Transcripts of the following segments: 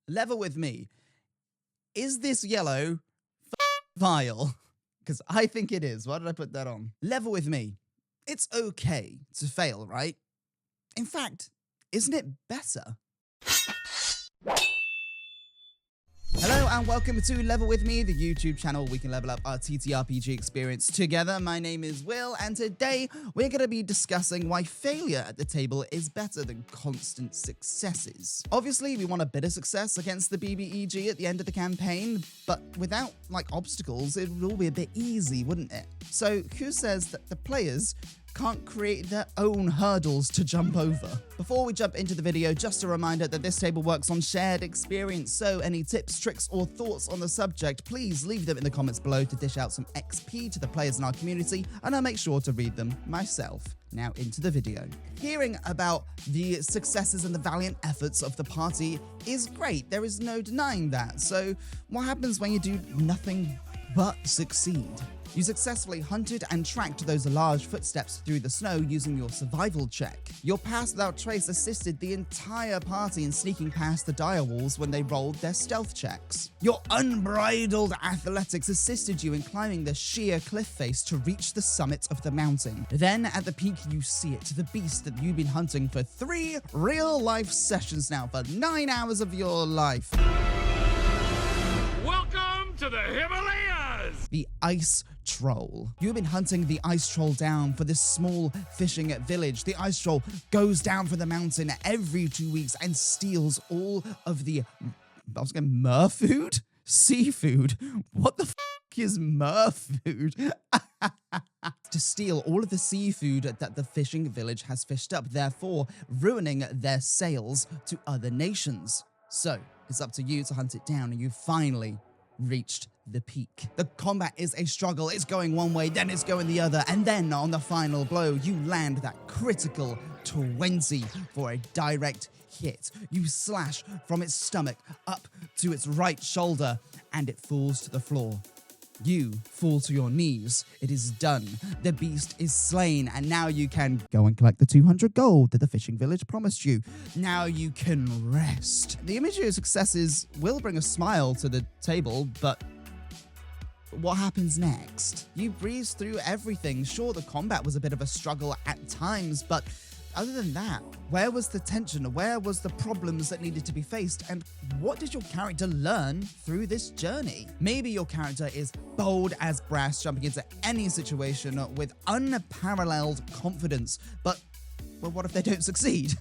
level with me. Is this yellow vile? Because I think it is. Why did I put that on? Level with me. It's okay to fail, right? In fact, isn't it better? Hello and welcome to Level With Me, the YouTube channel where we can level up our TTRPG experience together. My name is Will, and today we're going to be discussing why failure at the table is better than constant successes. Obviously, we want a bit of success against the BBEG at the end of the campaign, but without, obstacles, it would all be a bit easy, wouldn't it? So, who says that the players can't create their own hurdles to jump over? Before we jump into the video, just a reminder that this table works on shared experience, so any tips, tricks, or thoughts on the subject, please leave them in the comments below to dish out some XP to the players in our community, and I'll make sure to read them myself. Now into the video. Hearing about the successes and the valiant efforts of the party is great, there is no denying that. So what happens when you do nothing but succeed? You successfully hunted and tracked those large footsteps through the snow using your survival check. Your pass without trace assisted the entire party in sneaking past the dire walls when they rolled their stealth checks. Your unbridled athletics assisted you in climbing the sheer cliff face to reach the summit of the mountain. Then at the peak you see it, the beast that you've been hunting for 3 real-life sessions now, for 9 hours of your life. Welcome to the Himalayas! The Ice Troll. You've been hunting the Ice Troll down for this small fishing village. The Ice Troll goes down from the mountain every 2 weeks and steals all of the, merfood? Seafood? What the f*** is merfood? To steal all of the seafood that the fishing village has fished up, therefore ruining their sales to other nations. So, it's up to you to hunt it down, and you finally reached the peak. The combat is a struggle. It's going one way, then it's going the other, and then on the final blow, you land that critical 20 for a direct hit. You slash from its stomach up to its right shoulder, and it falls to the floor. You fall to your knees. It is done. The beast is slain, and now you can go and collect the 200 gold that the fishing village promised you. Now you can rest. The imagery of successes will bring a smile to the table, but what happens next? You breeze through everything. Sure, the combat was a bit of a struggle at times, but other than that, where was the tension? Where was the problems that needed to be faced? And what did your character learn through this journey? Maybe your character is bold as brass, jumping into any situation with unparalleled confidence, but well, what if they don't succeed?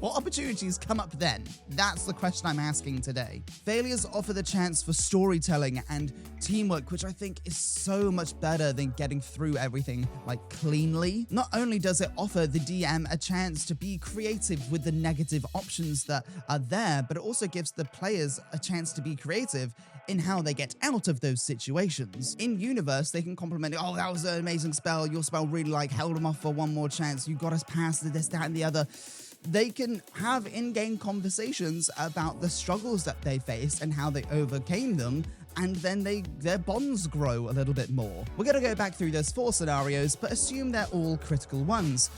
What opportunities come up then? That's the question I'm asking today. Failures offer the chance for storytelling and teamwork, which I think is so much better than getting through everything cleanly. Not only does it offer the DM a chance to be creative with the negative options that are there, but it also gives the players a chance to be creative in how they get out of those situations. In universe, they can compliment it. Oh, that was an amazing spell. Your spell really held them off for one more chance. You got us past this, that, and the other. They can have in-game conversations about the struggles that they faced and how they overcame them, and then their bonds grow a little bit more. We're going to go back through those 4 scenarios, but assume they're all critical ones.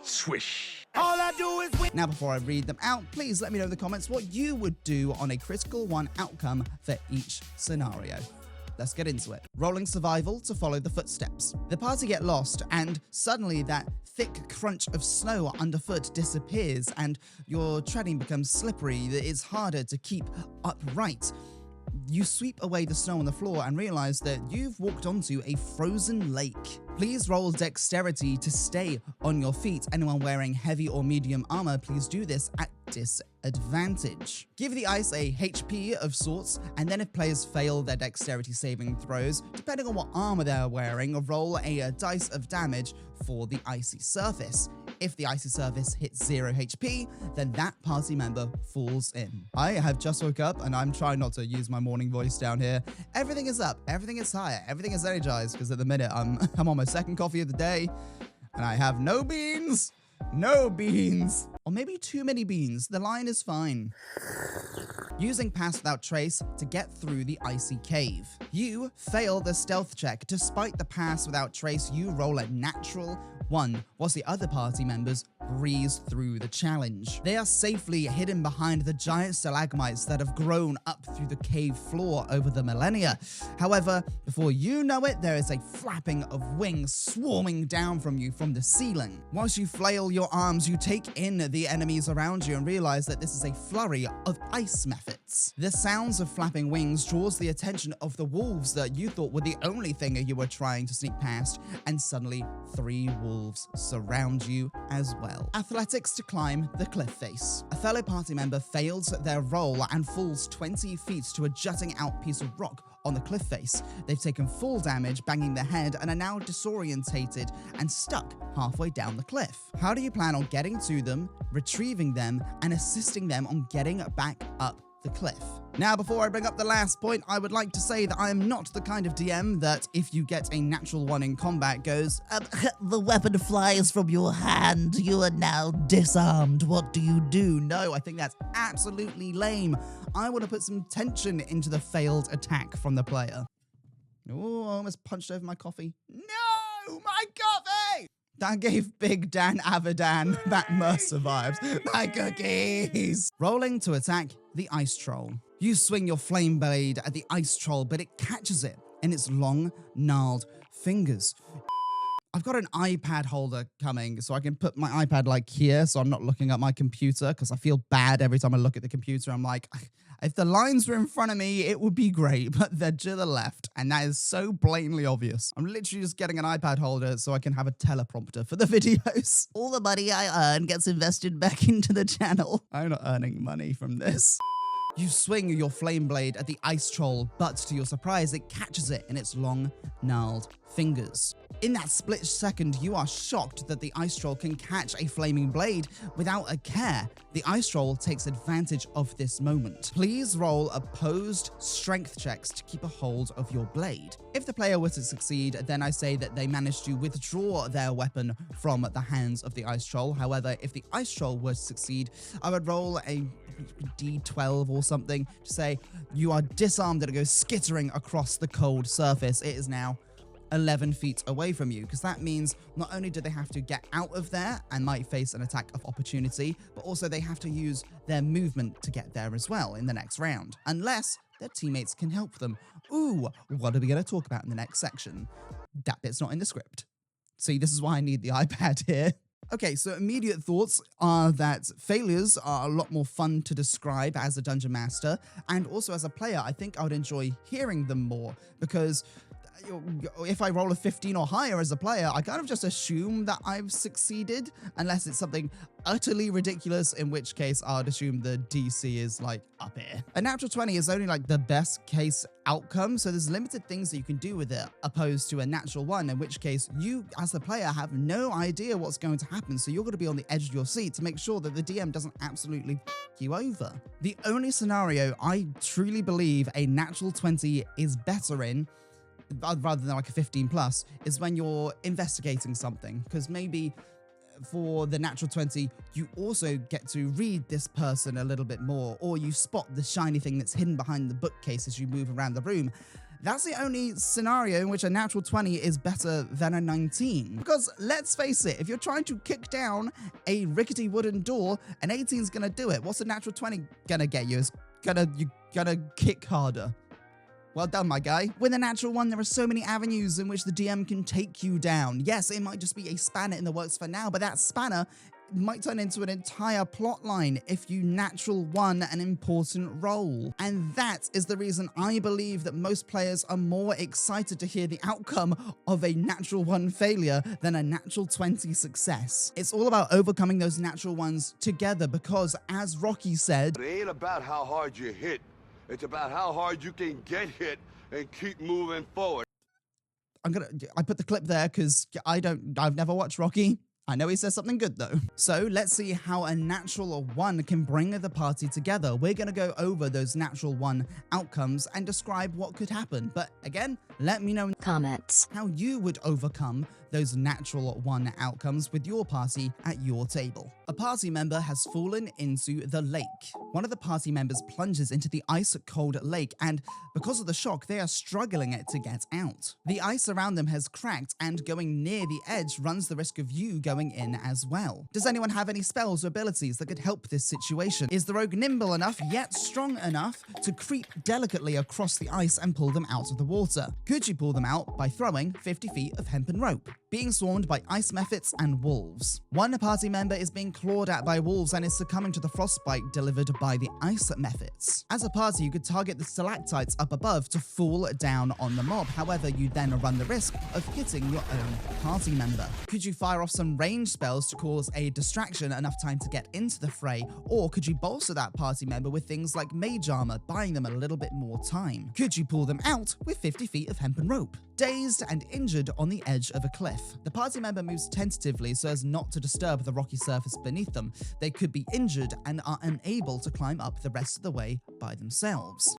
Swish. All I do is win. Now, before I read them out, please let me know in the comments what you would do on a critical 1 outcome for each scenario. Let's get into it. Rolling survival to follow the footsteps. The party get lost, and suddenly that thick crunch of snow underfoot disappears, and your treading becomes slippery. It's harder to keep upright. You sweep away the snow on the floor and realize that you've walked onto a frozen lake. Please roll dexterity to stay on your feet. Anyone wearing heavy or medium armor, please do this at disadvantage. Give the ice a HP of sorts, and then if players fail their dexterity saving throws, depending on what armor they're wearing, roll a dice of damage for the icy surface. If the icy surface hits 0 HP, then that party member falls in. I have just woke up and I'm trying not to use my morning voice down here. Everything is up, everything is higher, everything is energized, because at the minute I'm on my 2nd coffee of the day and I have no beans. No beans. Or maybe too many beans. The line is fine. Using Pass Without Trace to get through the icy cave. You fail the stealth check. Despite the Pass Without Trace, you roll a natural 1, whilst the other party members breeze through the challenge. They are safely hidden behind the giant stalagmites that have grown up through the cave floor over the millennia. However, before you know it, there is a flapping of wings swarming down from you from the ceiling. Whilst you flail your arms, you take in the enemies around you and realize that this is a flurry of ice methods. The sounds of flapping wings draws the attention of the wolves that you thought were the only thing you were trying to sneak past, and suddenly 3 wolves surround you as well. Athletics to climb the cliff face. A fellow party member fails their roll and falls 20 feet to a jutting out piece of rock on the cliff face. They've taken full damage, banging their head, and are now disorientated and stuck halfway down the cliff. How do you plan on getting to them, retrieving them, and assisting them on getting back up the cliff? Now, before I bring up the last point, I would like to say that I am not the kind of DM that, if you get a natural 1 in combat, goes, the weapon flies from your hand, you are now disarmed, what do you do? No, I think that's absolutely lame. I want to put some tension into the failed attack from the player. Oh, I almost punched over my coffee. No, my coffee! That gave Big Dan Avidan that Mercer vibes. My cookies! Rolling to attack the Ice Troll. You swing your flame blade at the Ice Troll, but it catches it in its long, gnarled fingers. I've got an iPad holder coming, so I can put my iPad like here, so I'm not looking at my computer, because I feel bad every time I look at the computer. I'm like, if the lines were in front of me, it would be great, but they're to the left, and that is so blatantly obvious. I'm literally just getting an iPad holder so I can have a teleprompter for the videos. All the money I earn gets invested back into the channel. I'm not earning money from this. You swing your flame blade at the Ice Troll, but to your surprise, it catches it in its long, gnarled fingers. In that split second, you are shocked that the Ice Troll can catch a flaming blade without a care. The Ice Troll takes advantage of this moment. Please roll opposed strength checks to keep a hold of your blade. If the player were to succeed, then I say that they managed to withdraw their weapon from the hands of the Ice Troll. However, if the Ice Troll were to succeed, I would roll a D12 or something to say you are disarmed and it goes skittering across the cold surface. It is now 11 feet away from you, because that means not only do they have to get out of there and might face an attack of opportunity, but also they have to use their movement to get there as well in the next round, unless their teammates can help them. Ooh, what are we going to talk about in the next section? That bit's not in the script. See, this is why I need the iPad here. Okay, so immediate thoughts are that failures are a lot more fun to describe as a dungeon master, and also as a player, I think I would enjoy hearing them more, because if I roll a 15 or higher as a player, I kind of just assume that I've succeeded, unless it's something utterly ridiculous, in which case I'd assume the DC is like up here. A natural 20 is only like the best case outcome, so there's limited things that you can do with it, opposed to a natural 1, in which case you as the player have no idea what's going to happen, so you're going to be on the edge of your seat to make sure that the DM doesn't absolutely f you over. The only scenario I truly believe a natural 20 is better in, rather than like a 15 plus, is when you're investigating something, because maybe for the natural 20 you also get to read this person a little bit more, or you spot the shiny thing that's hidden behind the bookcase as you move around the room. That's the only scenario in which a natural 20 is better than a 19. Because let's face it, if you're trying to kick down a rickety wooden door, an 18 is gonna do it. What's a natural 20 gonna get you? You're gonna kick harder. Well done, my guy. With a natural 1, there are so many avenues in which the DM can take you down. Yes, it might just be a spanner in the works for now, but that spanner might turn into an entire plot line if you natural 1 an important role. And that is the reason I believe that most players are more excited to hear the outcome of a natural 1 failure than a natural 20 success. It's all about overcoming those natural 1s together, because as Rocky said, it ain't about how hard you hit. It's about how hard you can get hit and keep moving forward. I put the clip there because I've never watched Rocky, I know he says something good though. So let's see how a natural 1 can bring the party together. We're going to go over those natural 1 outcomes and describe what could happen. But again, let me know in comments how you would overcome those natural 1 outcomes with your party at your table. A party member has fallen into the lake. One of the party members plunges into the ice-cold lake, and because of the shock, they are struggling to get out. The ice around them has cracked, and going near the edge runs the risk of you going in as well. Does anyone have any spells or abilities that could help this situation? Is the rogue nimble enough, yet strong enough, to creep delicately across the ice and pull them out of the water? Could you pull them out by throwing 50 feet of hempen rope? Being swarmed by ice mephits and wolves. One party member is being clawed at by wolves and is succumbing to the frostbite delivered by the ice mephits. As a party, you could target the stalactites up above to fall down on the mob. However, you then run the risk of hitting your own party member. Could you fire off some range spells to cause a distraction enough time to get into the fray? Or could you bolster that party member with things like mage armor, buying them a little bit more time? Could you pull them out with 50 feet of hempen rope? Dazed and injured on the edge of a cliff. The party member moves tentatively so as not to disturb the rocky surface beneath them. They could be injured and are unable to climb up the rest of the way by themselves.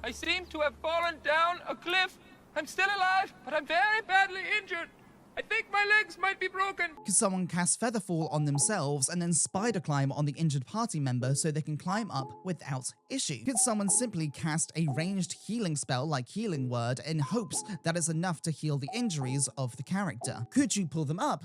I seem to have fallen down a cliff. I'm still alive, but I'm very badly injured. I think my legs might be broken. Could someone cast Featherfall on themselves and then spider climb on the injured party member so they can climb up without issue? Could someone simply cast a ranged healing spell like Healing Word in hopes that is enough to heal the injuries of the character? Could you pull them up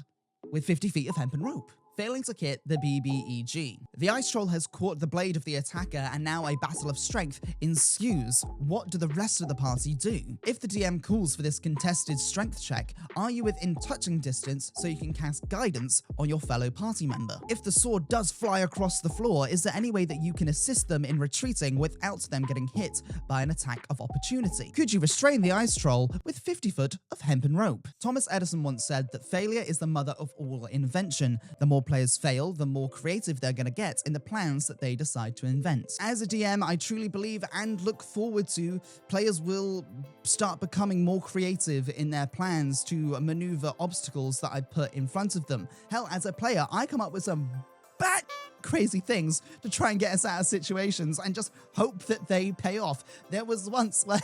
with 50 feet of hempen rope? Failing to hit the BBEG. The ice troll has caught the blade of the attacker and now a battle of strength ensues. What do the rest of the party do? If the DM calls for this contested strength check, are you within touching distance so you can cast guidance on your fellow party member? If the sword does fly across the floor, is there any way that you can assist them in retreating without them getting hit by an attack of opportunity? Could you restrain the ice troll with 50 foot of hempen rope? Thomas Edison once said that failure is the mother of all invention. The more players fail, the more creative they're going to get in the plans that they decide to invent. As a DM, I truly believe and look forward to players will start becoming more creative in their plans to maneuver obstacles that I put in front of them. Hell, as a player, I come up with some bad crazy things to try and get us out of situations and just hope that they pay off. There was once where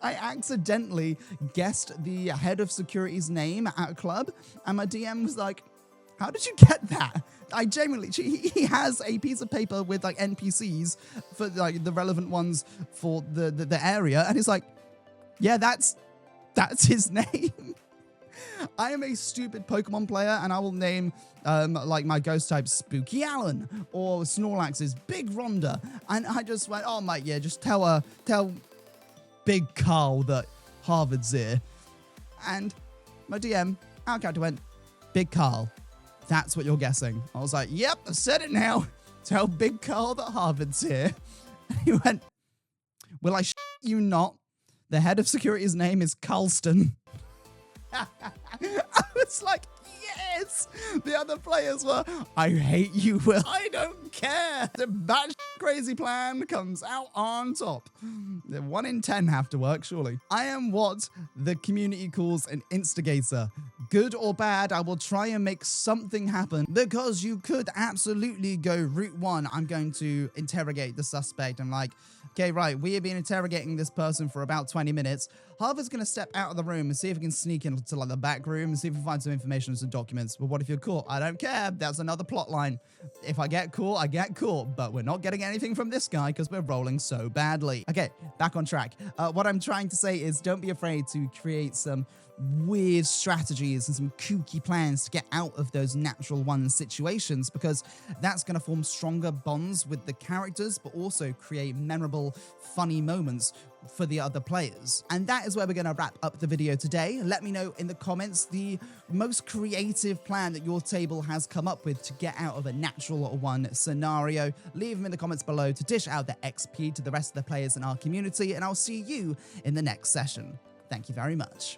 I accidentally guessed the head of security's name at a club, and my DM was like, how did you get that? I genuinely, he has a piece of paper with like NPCs for like the relevant ones for the area, and it's like, yeah, that's his name. I am a stupid Pokemon player, and I will name like my ghost type Spooky Alan or Snorlax's Big Rhonda, and I just went, oh mate, yeah, just tell Big Carl that Harvard's here, and my DM, our character went, Big Carl. That's what you're guessing. I was like, yep, I said it now. Tell Big Carl that Harvard's here. And he went, will I you not? The head of security's name is Carlston. I was like, yes. The other players were, I hate you, Will. I don't care. The batshit crazy plan comes out on top. The 1 in 10 have to work, surely. I am what the community calls an instigator. Good or bad, I will try and make something happen, because you could absolutely go route 1. I'm going to interrogate the suspect. I'm like, okay, right, we have been interrogating this person for about 20 minutes. Harvard's going to step out of the room and see if he can sneak into like the back room and see if we find some information and some documents. But what if you're caught? I don't care. That's another plot line. If I get caught, I get caught. But we're not getting anything from this guy because we're rolling so badly. Okay, back on track. What I'm trying to say is don't be afraid to create some weird strategies and some kooky plans to get out of those natural 1 situations, because that's going to form stronger bonds with the characters, but also create memorable, funny moments for the other players. And that is where we're going to wrap up the video today. Let me know in the comments the most creative plan that your table has come up with to get out of a natural 1 scenario. Leave them in the comments below to dish out the XP to the rest of the players in our community, and I'll see you in the next session. Thank you very much.